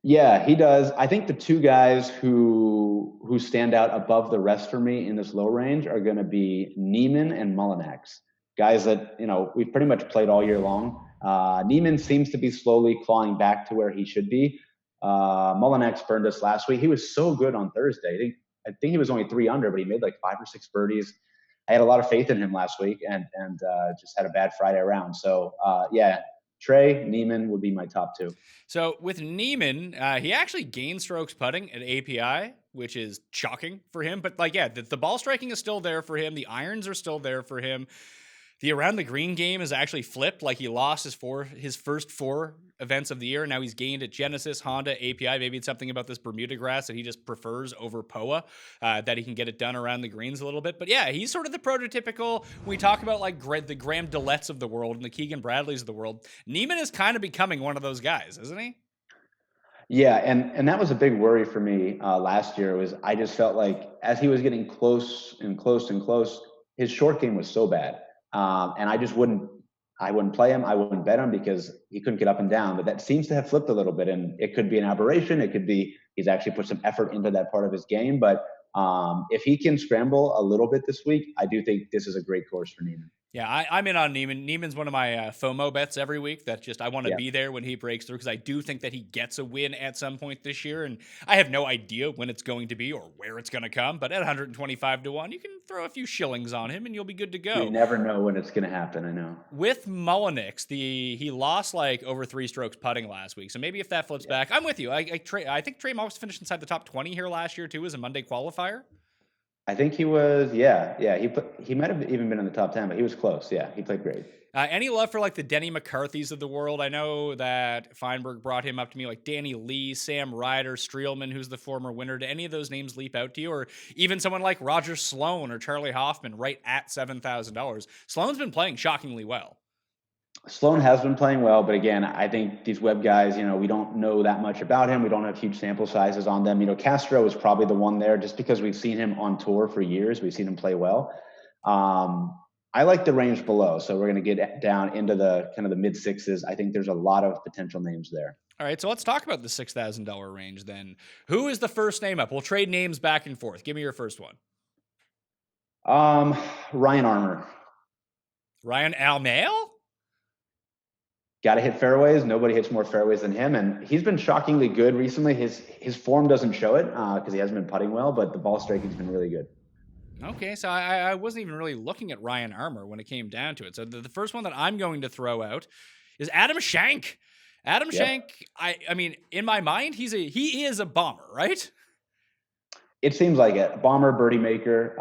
S4: Yeah, he does. I think the 2 guys who stand out above the rest for me in this low range are going to be Neiman and Mullinax, guys that we've pretty much played all year long. Neiman seems to be slowly clawing back to where he should be. Mullinax burned us last week. He was so good on Thursday. I think he was only 3 under, but he made like 5 or 6 birdies. I had a lot of faith in him last week and just had a bad Friday around. So yeah, Trey, Neiman would be my top 2.
S3: So with Neiman, he actually gained strokes putting at API, which is shocking for him. But like, yeah, the ball striking is still there for him. The irons are still there for him. The around the green game has actually flipped. Like he lost his first 4 events of the year. Now he's gained at Genesis, Honda, API. Maybe it's something about this Bermuda grass that he just prefers over POA, that he can get it done around the greens a little bit. But yeah, he's sort of the prototypical, when we talk about like the Graham Dillettes of the world and the Keegan Bradleys of the world, Neiman is kind of becoming one of those guys, isn't he?
S4: Yeah, and that was a big worry for me last year. Was I just felt like as he was getting close and close and close, his short game was so bad. And I wouldn't play him. I wouldn't bet him because he couldn't get up and down, but that seems to have flipped a little bit, and it could be an aberration. It could be he's actually put some effort into that part of his game. But if he can scramble a little bit this week, I do think this is a great course for Neiman.
S3: Yeah, I'm in on Neiman. Neiman's one of my FOMO bets every week. That just I want to
S4: Yeah.
S3: be there when he breaks through because I do think that he gets a win at some point this year, and I have no idea when it's going to be or where it's going to come. But at 125 to 1, you can throw a few shillings on him, and you'll be good to
S4: You
S3: go.
S4: never know when it's going to happen. I know.
S3: With Mullinix, he lost like over 3 strokes putting last week, so maybe if that flips back, I'm with you. I think Trey Mullins finished inside the top 20 here last year too as a Monday qualifier.
S4: I think he was, yeah. He might have even been in the top 10, but he was close. Yeah, he played great.
S3: Any love for like the Denny McCarthy's of the world? I know that Feinberg brought him up to me, like Danny Lee, Sam Ryder, Streelman, who's the former winner. Do any of those names leap out to you? Or even someone like Roger Sloan or Charlie Hoffman right at $7,000? Sloan's been playing shockingly well.
S4: Sloan has been playing well, but again, I think these web guys, we don't know that much about him. We don't have huge sample sizes on them. Castro is probably the one there just because we've seen him on tour for years. We've seen him play well. I like the range below, so we're going to get down into the kind of the mid sixes. I think there's a lot of potential names there.
S3: All right, so let's talk about the $6,000 range then. Who is the first name up? We'll trade names back and forth. Give me your first one.
S4: Ryan Armour.
S3: Ryan Almail?
S4: Got to hit fairways. Nobody hits more fairways than him, and he's been shockingly good recently. His form doesn't show it because he hasn't been putting well, but the ball striking's been really good.
S3: Okay, so I wasn't even really looking at Ryan Armour when it came down to it. So the first one that I'm going to throw out is Adam Schenk. Adam Schenk, I mean, in my mind, he is a bomber, right?
S4: It seems like it. Bomber, birdie maker.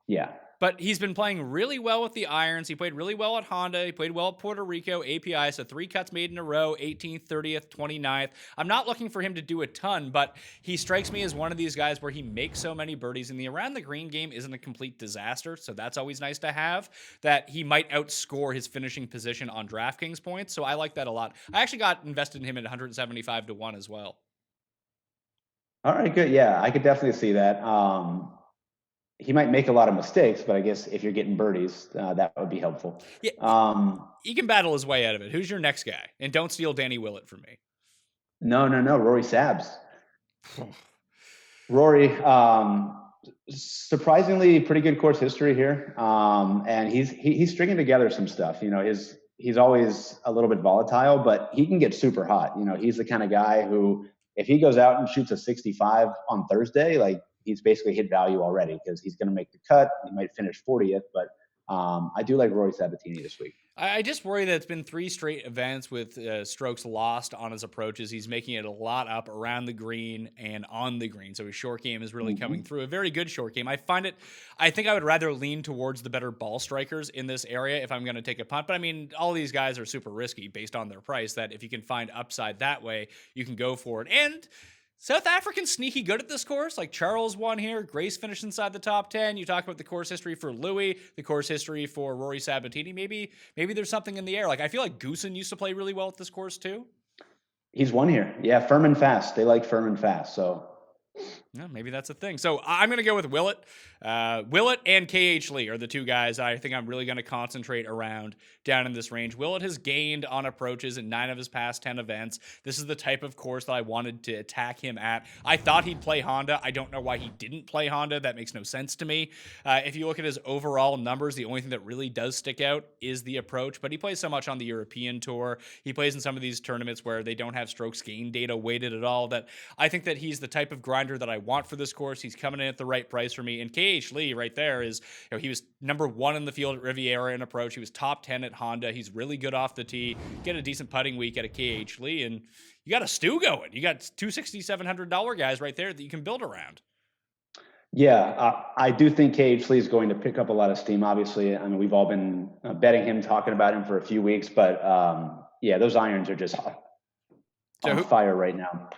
S4: Yeah.
S3: But he's been playing really well with the irons. He played really well at Honda. He played well at Puerto Rico, API. So 3 cuts made in a row, 18th, 30th, 29th. I'm not looking for him to do a ton, but he strikes me as one of these guys where he makes so many birdies, and the around the green game isn't a complete disaster. So that's always nice to have, that he might outscore his finishing position on DraftKings points. So I like that a lot. I actually got invested in him at 175 to 1 as well.
S4: All right, good. Yeah, I could definitely see that. He might make a lot of mistakes, but I guess if you're getting birdies, that would be helpful.
S3: Yeah, he can battle his way out of it. Who's your next guy? And don't steal Danny Willett from me.
S4: No. Rory Sabs. Rory, surprisingly pretty good course history here, and he's stringing together some stuff. He's always a little bit volatile, but he can get super hot. He's the kind of guy who, if he goes out and shoots a 65 on Thursday, like, he's basically hit value already because he's going to make the cut. He might finish 40th, but I do like Rory Sabatini this week.
S3: I just worry that it's been 3 straight events with strokes lost on his approaches. He's making it a lot up around the green and on the green. So his short game is really coming through. A very good short game. I think I would rather lean towards the better ball strikers in this area if I'm going to take a punt. But I mean, all these guys are super risky based on their price, that if you can find upside that way, you can go for it. And South Africans sneaky good at this course. Like Charles won here. Grace finished inside the top 10. You talk about the course history for Louis, the course history for Rory Sabatini. Maybe there's something in the air. Like, I feel like Goosen used to play really well at this course too.
S4: He's won here. Yeah, firm and fast. They like firm and fast. So
S3: yeah, maybe that's a thing. So I'm going to go with Willett. Willett and KH Lee are the 2 guys I think I'm really going to concentrate around down in this range. Willett has gained on approaches in 9 of his past 10 events. This is the type of course that I wanted to attack him at. I thought he'd play Honda. I don't know why he didn't play Honda. That makes no sense to me. If you look at his overall numbers, the only thing that really does stick out is the approach, but he plays so much on the European Tour. He plays in some of these tournaments where they don't have strokes gain data weighted at all, that I think that he's the type of grinder that I want for this course. He's coming in at the right price for me. And KH Lee right there is, he was number 1 in the field at Riviera in approach. He was top 10 at Honda. He's really good off the tee. Get a decent putting week at a KH Lee, and you got a stew going. You got 2 $6,700 guys right there that you can build around.
S4: Yeah, I do think KH Lee is going to pick up a lot of steam. Obviously, I mean, we've all been betting him, talking about him for a few weeks, but yeah, those irons are just on fire right now.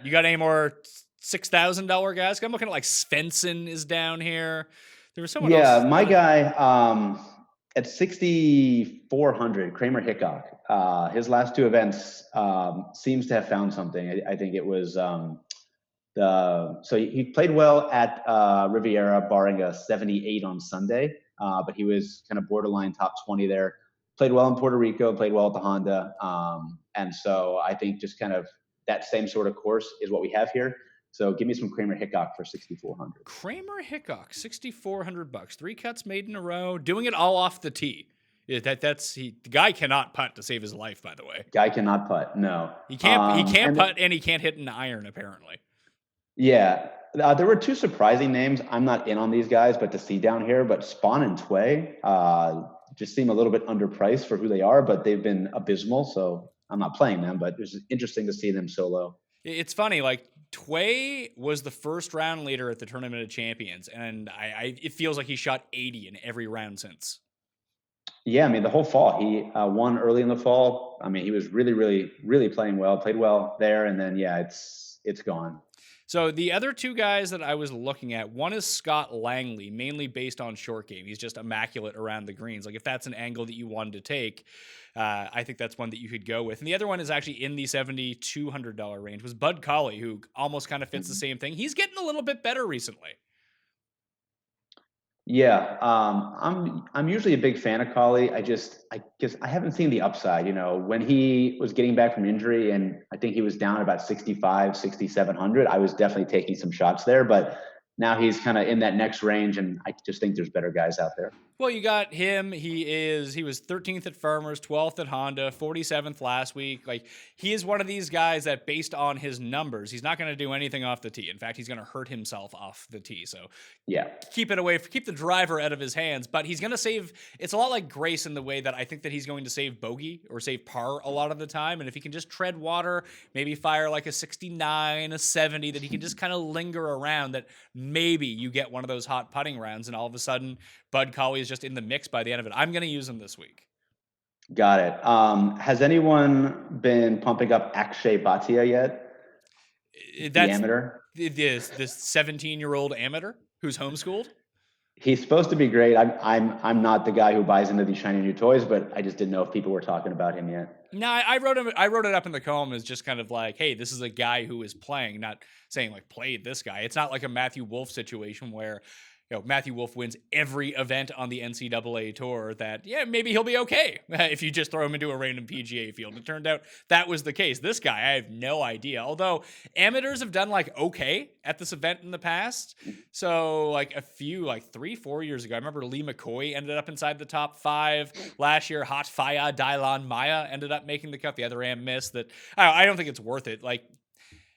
S3: You got any more $6,000 guys? I'm looking at like Svensson is down here. There was someone else.
S4: Yeah, my guy at 6,400, Kramer Hickok. His last 2 events seems to have found something. I think it was so he played well at Riviera, barring a 78 on Sunday, but he was kind of borderline top 20 there. Played well in Puerto Rico, played well at the Honda, and so I think just kind of that same sort of course is what we have here. So give me some Kramer Hickok for 6,400.
S3: Kramer Hickok, $6,400, 3 cuts made in a row, doing it all off the tee. The guy cannot putt to save his life, by the way.
S4: Guy cannot putt. No,
S3: He can't putt, and he can't hit an iron apparently.
S4: Yeah, there were 2 surprising names. I'm not in on these guys, but to see down here, but Spawn and Tway just seem a little bit underpriced for who they are, but they've been abysmal. So I'm not playing them, but it's interesting to see them so low.
S3: It's funny, like Tway was the first round leader at the Tournament of Champions, and it feels like he shot 80 in every round since.
S4: Yeah, I mean, the whole fall, he won early in the fall. I mean, he was really, really, really playing well, played well there. And then, yeah, it's gone.
S3: So the other 2 guys that I was looking at, one is Scott Langley, mainly based on short game. He's just immaculate around the greens. Like if that's an angle that you wanted to take, I think that's one that you could go with. And the other one is actually in the $7,200 range, was Bud Cauley, who almost kind of fits the same thing. He's getting a little bit better recently.
S4: Yeah, I'm usually a big fan of Cauley. I guess I haven't seen the upside. You know, when he was getting back from injury, and I think he was down about 6,700. I was definitely taking some shots there, but now he's kind of in that next range, and I just think there's better guys out there.
S3: Well, you got him. He was 13th at Farmers, 12th at Honda, 47th last week. Like he is one of these guys that based on his numbers, he's not going to do anything off the tee. In fact, he's going to hurt himself off the tee. So
S4: yeah,
S3: keep it away, keep the driver out of his hands, but he's going to save. It's a lot like Grace in the way that I think that he's going to save bogey or save par a lot of the time. And if he can just tread water, maybe fire like a 69, a 70, that he can just kind of linger around, that maybe you get one of those hot putting rounds and all of a sudden Bud Cauley is just in the mix by the end of it. I'm going to use him this week.
S4: Got it. Has anyone been pumping up Akshay Bhatia yet?
S3: That's
S4: the amateur.
S3: This 17-year-old amateur who's homeschooled.
S4: He's supposed to be great. I'm not the guy who buys into these shiny new toys, but I just didn't know if people were talking about him yet.
S3: No, I wrote it up in the column as just kind of like, hey, this is a guy who is playing, not saying like played this guy. It's not like a Matthew Wolff situation where, you know, Matthew Wolff wins every event on the NCAA tour, that, yeah, maybe he'll be okay if you just throw him into a random PGA field. It turned out that was the case. This guy, I have no idea. Although amateurs have done like okay at this event in the past. So like a few, like 3-4 years ago, I remember Lee McCoy ended up inside the top 5 last year. Hot Faya Dylan Maya ended up making the cut. The other am missed. That I don't think it's worth it. Like,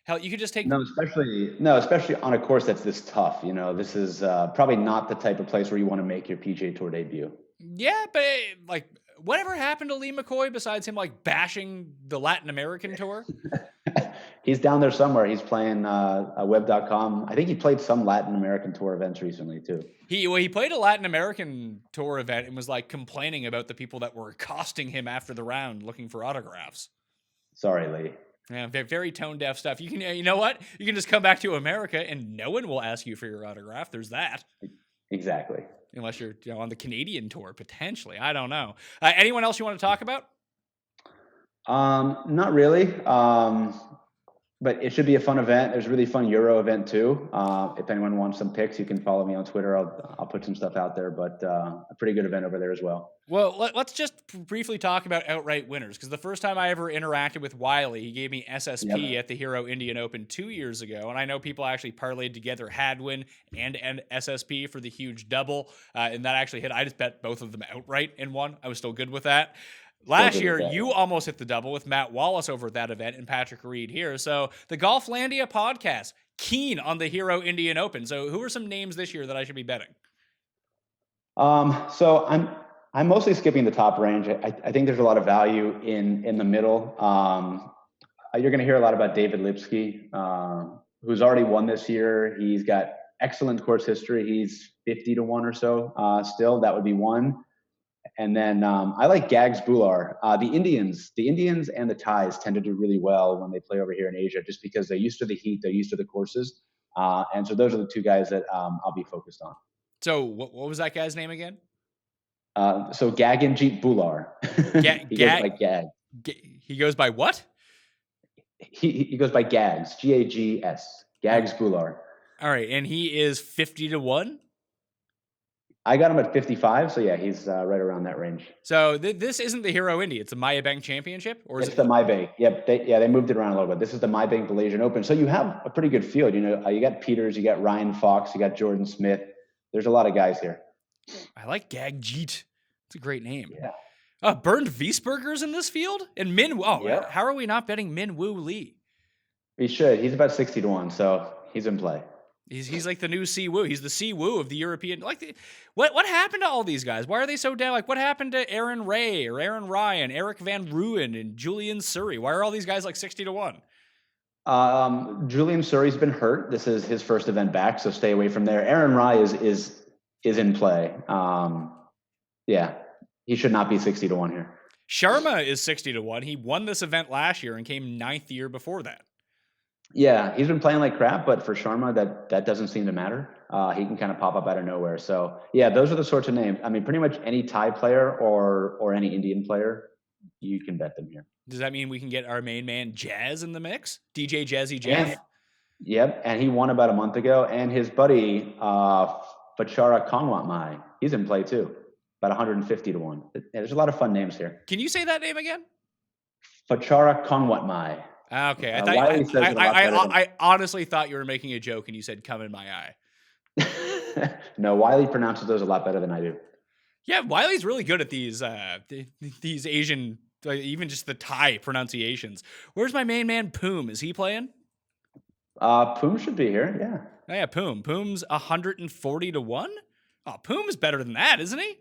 S3: hell, you could just take
S4: especially on a course that's this tough. You know, this is probably not the type of place where you want to make your PGA Tour debut.
S3: Yeah, but like, whatever happened to Lee McCoy besides him like bashing the Latin American tour?
S4: He's down there somewhere. He's playing web.com. I think he played some Latin American tour events recently too.
S3: He played a Latin American tour event and was like complaining about the people that were accosting him after the round looking for autographs.
S4: Sorry, Lee.
S3: Yeah, very tone deaf stuff. You can, you know what? You can just come back to America and no one will ask you for your autograph. There's that.
S4: Exactly.
S3: Unless you're, you know, on the Canadian tour, potentially. I don't know. Anyone else you want to talk about?
S4: Not really. But it should be a fun event. There's a really fun Euro event too. If anyone wants some picks, you can follow me on Twitter. I'll put some stuff out there, but a pretty good event over there as well.
S3: Well, let's just briefly talk about outright winners, because the first time I ever interacted with Wiley, he gave me SSP at the Hero Indian Open 2 years ago, and I know people actually parlayed together Hadwin and SSP for the huge double, and that actually hit. I just bet both of them outright and won. I was still good with that. Last year, you almost hit the double with Matt Wallace over at that event and Patrick Reed here. So the Golflandia podcast, keen on the Hero Indian Open. So who are some names this year that I should be betting?
S4: So I'm mostly skipping the top range. I think there's a lot of value in the middle. You're going to hear a lot about David Lipsky, who's already won this year. He's got excellent course history. He's 50-1 or so still. That would be one. And then I like Gags Bular. The Indians and the Thais tend to do really well when they play over here in Asia, just because they're used to the heat, they're used to the courses. And so those are the 2 guys that I'll be focused on.
S3: So what was that guy's name again?
S4: So Gaganjeet Bular. He goes by Gag.
S3: He goes by what?
S4: He goes by Gags, Gags. Gags Bular.
S3: All right, and he is 50-1?
S4: I got him at 55, so yeah, he's right around that range.
S3: So this isn't the Hero Indy; it's a Maybank Championship, or is
S4: It's
S3: it
S4: the Maybank. Yep, they moved it around a little bit. This is the Maybank Malaysian Open, so you have a pretty good field. You know, you got Peters, you got Ryan Fox, you got Jordan Smith. There's a lot of guys here.
S3: I like Gagjeet. It's a great name.
S4: Yeah.
S3: Bernd Wiesberger's in this field, and Min. Oh,
S4: Yep.
S3: How are we not betting Min Woo Lee?
S4: He should. He's about 60-1, so he's in play.
S3: He's like the new Si Woo. He's the Si Woo of the European. What happened to all these guys? Why are they so down? Like, what happened to Aaron Ray or Aaron Ryan, Eric Van Ruin, and Julian Surrey? Why are all these guys like 60-1?
S4: Julian Surrey's been hurt. This is his first event back, so stay away from there. Aaron Rai is in play. Yeah, he should not be 60-1 here.
S3: Sharma is 60-1. He won this event last year and came 9th the year before that.
S4: Yeah, he's been playing like crap, but for Sharma, that doesn't seem to matter. He can kind of pop up out of nowhere. So yeah, those are the sorts of names. I mean, pretty much any Thai player or any Indian player, you can bet them here.
S3: Does that mean we can get our main man Jazz in the mix? DJ Jazzy Jeff?
S4: Yep, and he won about a month ago. And his buddy, Fachara Kongwatmai, he's in play too, about 150-1. Yeah, there's a lot of fun names here.
S3: Can you say that name again?
S4: Fachara Kongwatmai.
S3: Okay, I honestly thought you were making a joke and you said "come in my eye."
S4: No, Wiley pronounces those a lot better than I do.
S3: Yeah, Wiley's really good at these Asian, even just the Thai pronunciations. Where's my main man Poom? Is he playing?
S4: Poom should be here. Yeah.
S3: Oh yeah, Poom. Poom's 140-1. Oh, Poom is better than that, isn't he?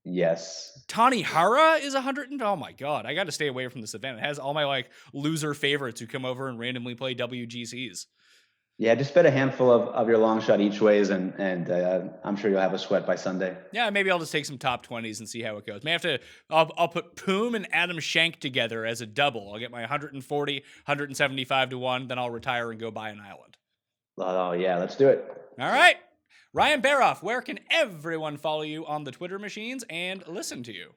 S4: Yes.
S3: Tani Hara is 100. Oh my god, I got to stay away from this event. It has all my like loser favorites who come over and randomly play WGCs. Yeah,
S4: just bet a handful of your long shot each ways, and I'm sure you'll have a sweat by Sunday.
S3: Yeah, maybe I'll just take some top 20s and see how it goes. May have to. I'll put Poom and Adam Schenk together as a double. I'll get my 140, 175-1. Then I'll retire and go buy an island.
S4: Oh yeah, let's do it.
S3: All right. Ryan Baroff, where can everyone follow you on the Twitter machines and listen to you?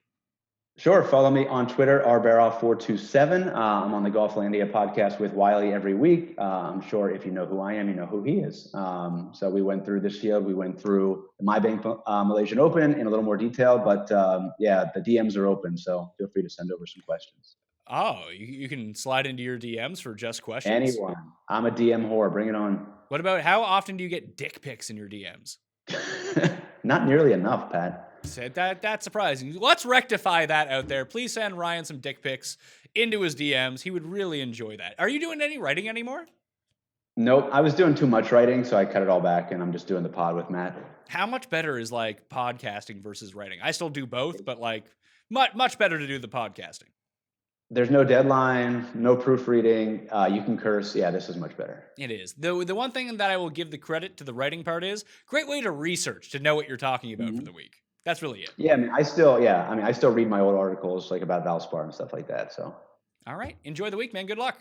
S4: Sure. Follow me on Twitter, rbaroff427. I'm on the Golflandia podcast with Wiley every week. I'm sure if you know who I am, you know who he is. So we went through this field. We went through the Maybank Malaysian Open in a little more detail. But yeah, the DMs are open. So feel free to send over some questions.
S3: Oh, you can slide into your DMs for just questions?
S4: Anyone. I'm a DM whore. Bring it on.
S3: What about how often do you get dick pics in your DMs?
S4: Not nearly enough, Pat.
S3: Said that's surprising. Let's rectify that out there. Please send Ryan some dick pics into his DMs. He would really enjoy that. Are you doing any writing anymore?
S4: Nope. I was doing too much writing, so I cut it all back, and I'm just doing the pod with Matt.
S3: How much better is like podcasting versus writing? I still do both, but like much better to do the podcasting.
S4: There's no deadline, no proofreading. You can curse. Yeah, this is much better.
S3: It is. The one thing that I will give the credit to the writing part is great way to research, to know what you're talking about for the week. That's really it.
S4: Yeah, I still read my old articles like about Valspar and stuff like that. So.
S3: All right. Enjoy the week, man. Good luck.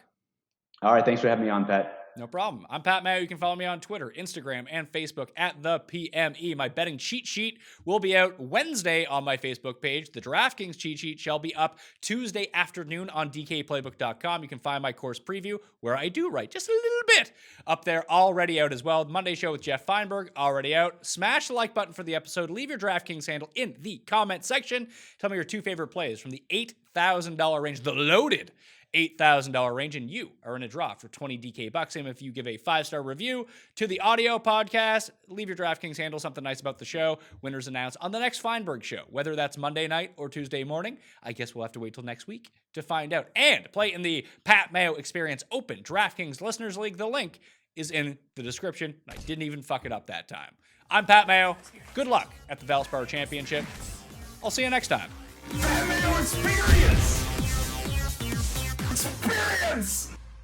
S4: All right. Thanks for having me on, Pat.
S3: No problem. I'm Pat Mayo. You can follow me on Twitter, Instagram, and Facebook at the PME. My betting cheat sheet will be out Wednesday on my Facebook page. The DraftKings cheat sheet shall be up Tuesday afternoon on DKPlaybook.com. You can find my course preview where I do write just a little bit up there, already out as well. Monday show with Jeff Feinberg, already out. Smash the like button for the episode. Leave your DraftKings handle in the comment section. Tell me your two favorite plays from the $8,000 range, the loaded $8,000 range, and you are in a draw for 20 DK bucks. And if you give a 5-star review to the audio podcast, leave your DraftKings handle, something nice about the show. Winners announced on the next Feinberg show, whether that's Monday night or Tuesday morning. I guess we'll have to wait till next week to find out. And play in the Pat Mayo Experience Open DraftKings Listeners League. The link is in the description. I didn't even fuck it up that time. I'm Pat Mayo. Good luck at the Valspar Championship. I'll see you next time.
S2: Pat Mayo Experience! Experience!